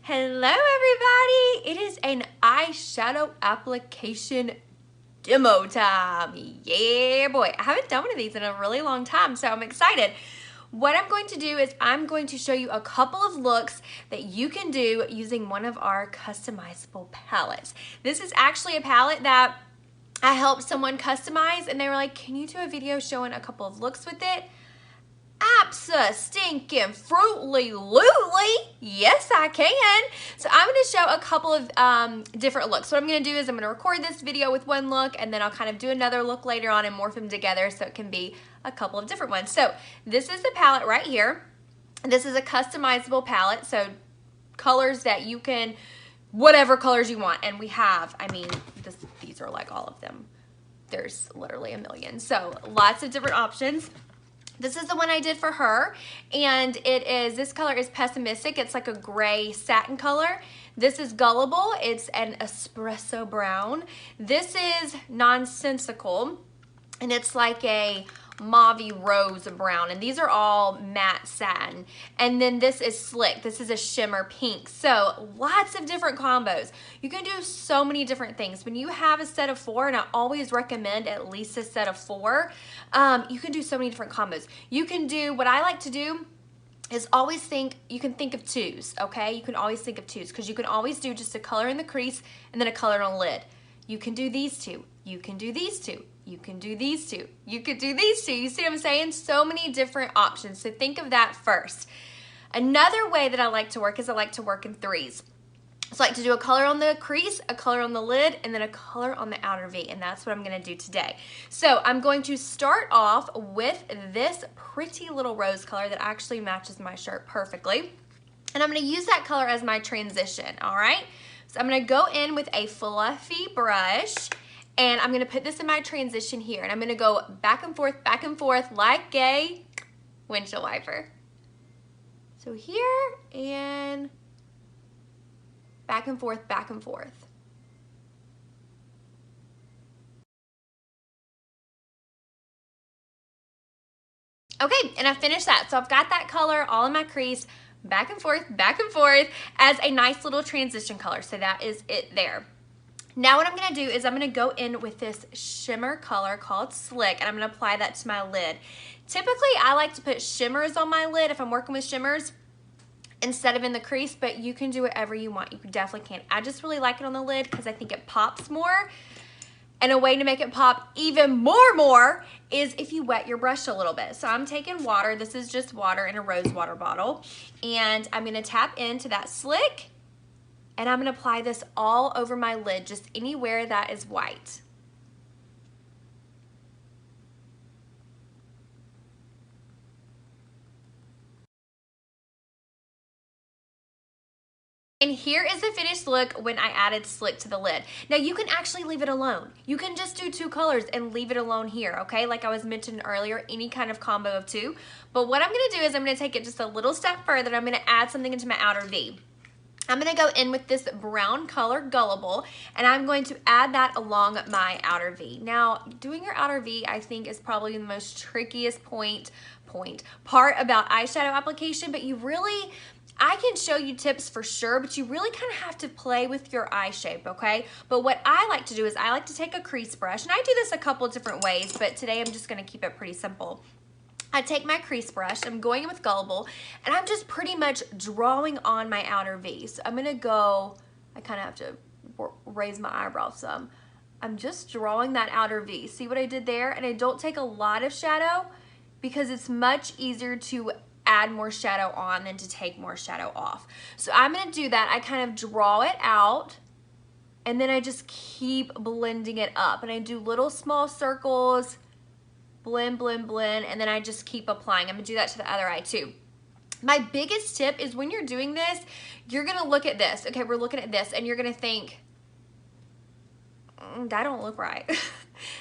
Hello everybody! It is an eyeshadow application demo time. Yeah boy, I haven't done one of these in a really long time, so I'm excited. What I'm going to do is I'm going to show you a couple of looks that you can do using one of our customizable palettes. This is actually a palette that I helped someone customize and they were like, can you do a video showing a couple of looks with it? Abso-stinking-fruitly-lutely. Yes, I can. So I'm going to show a couple of different looks. What I'm going to do is I'm going to record this video with one look and then I'll kind of do another look later on and morph them together so it can be a couple of different ones. So this is the palette right here. This is a customizable palette, so colors that you can, whatever colors you want. And we have, I mean, these are like all of them. There's literally a million. So lots of different options. This is the one I did for her, and this color is Pessimistic. It's like a gray satin color. This is Gullible. It's an espresso brown. This is Nonsensical, and it's like a mauve rose brown, and these are all matte satin. And then this is Slick. This is a shimmer pink. So lots of different combos. You can do so many different things. When you have a set of 4, and I always recommend at least a set of 4, you can do so many different combos. You can do, what I like to do is always think, you can think of 2s, okay? You can always think of 2s because you can always do just a color in the crease and then a color on the lid. You can do these 2. You can do these 2. You can do these 2. You could do these 2. You see what I'm saying? So many different options. So think of that first. Another way that I like to work is I like to work in 3s. So I like to do a color on the crease, a color on the lid, and then a color on the outer V, and that's what I'm going to do today. So I'm going to start off with this pretty little rose color that actually matches my shirt perfectly, and I'm going to use that color as my transition, all right? So I'm going to go in with a fluffy brush, and I'm going to put this in my transition here, and I'm going to go back and forth like a windshield wiper. So here, and back and forth, back and forth. Okay, and I finished that. So I've got that color all in my crease, back and forth as a nice little transition color. So that is it there. Now what I'm gonna do is I'm gonna go in with this shimmer color called Slick, and I'm gonna apply that to my lid. Typically, I like to put shimmers on my lid if I'm working with shimmers instead of in the crease, but you can do whatever you want. You definitely can. I just really like it on the lid because I think it pops more. And a way to make it pop even more is if you wet your brush a little bit. So I'm taking water. This is just water in a rose water bottle. And I'm gonna tap into that Slick, and I'm gonna apply this all over my lid, just anywhere that is white. And here is the finished look when I added Slick to the lid. Now you can actually leave it alone. You can just do 2 colors and leave it alone here, okay? Like I was mentioning earlier, any kind of combo of 2. But what I'm gonna do is I'm gonna take it just a little step further, and I'm gonna add something into my outer V. I'm gonna go in with this brown color, Gullible, and I'm going to add that along my outer V. Now, doing your outer V, I think, is probably the most trickiest part about eyeshadow application, but I can show you tips for sure, but you really kind of have to play with your eye shape, okay? But what I like to do is I like to take a crease brush, and I do this a couple different ways, but today I'm just gonna keep it pretty simple. I take my crease brush, I'm going in with Gullible, and I'm just pretty much drawing on my outer V. So I'm gonna go, I kind of have to raise my eyebrows some. I'm just drawing that outer V. See what I did there? And I don't take a lot of shadow because it's much easier to add more shadow on than to take more shadow off. So I'm gonna do that. I kind of draw it out, and then I just keep blending it up. And I do little small circles, blend, and then I just keep applying. I'm gonna do that to the other eye too. My biggest tip is when you're doing this, you're gonna look at this. Okay, we're looking at this, and you're gonna think, that don't look right.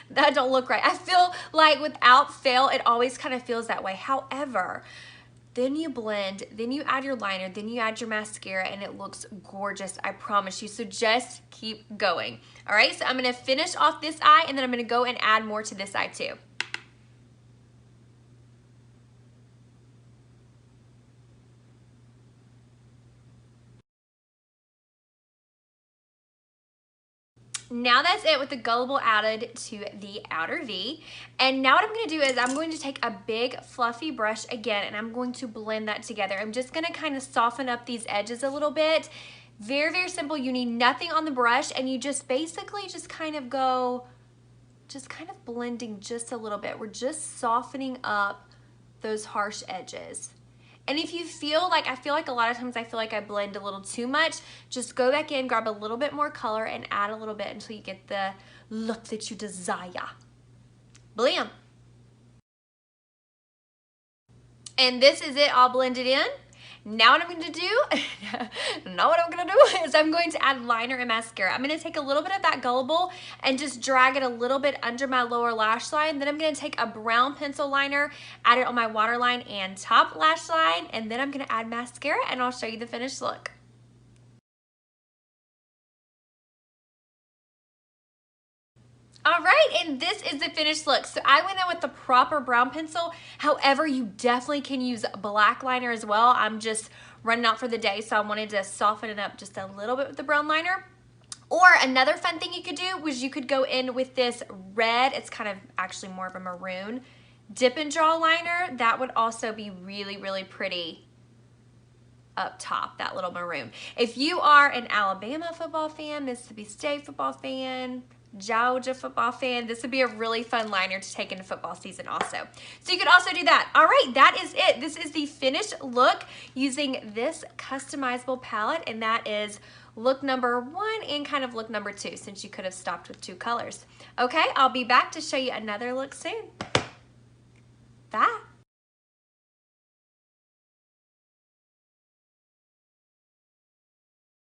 That don't look right. I feel like without fail, it always kind of feels that way. However, then you blend, then you add your liner, then you add your mascara, and it looks gorgeous, I promise you. So just keep going. All right, so I'm gonna finish off this eye, and then I'm gonna go and add more to this eye too. Now that's it with the gullible added to the outer V. And now what I'm gonna do is I'm going to take a big fluffy brush again and I'm going to blend that together. I'm just gonna kind of soften up these edges a little bit. Very, very simple. You need nothing on the brush and you just basically just kind of go, just kind of blending just a little bit. We're just softening up those harsh edges. And if you feel like, I feel like a lot of times I feel like I blend a little too much, just go back in, grab a little bit more color and add a little bit until you get the look that you desire. Blam. And this is it all blended in. Now what I'm going to do, is I'm going to add liner and mascara. I'm going to take a little bit of that gullible and just drag it a little bit under my lower lash line. Then I'm going to take a brown pencil liner, add it on my waterline and top lash line, and then I'm going to add mascara and I'll show you the finished look. All right, and this is the finished look. So I went in with the proper brown pencil. However, you definitely can use black liner as well. I'm just running out for the day, so I wanted to soften it up just a little bit with the brown liner. Or another fun thing you could do was you could go in with this red, it's kind of actually more of a maroon, dip and draw liner. That would also be really, really pretty up top, that little maroon. If you are an Alabama football fan, Mississippi State football fan, Georgia football fan, this would be a really fun liner to take into football season also. So you could also do that. All right, that is it. This is the finished look using this customizable palette, and that is look number 1 and kind of look number 2, since you could have stopped with 2 colors. Okay, I'll be back to show you another look soon. Bye.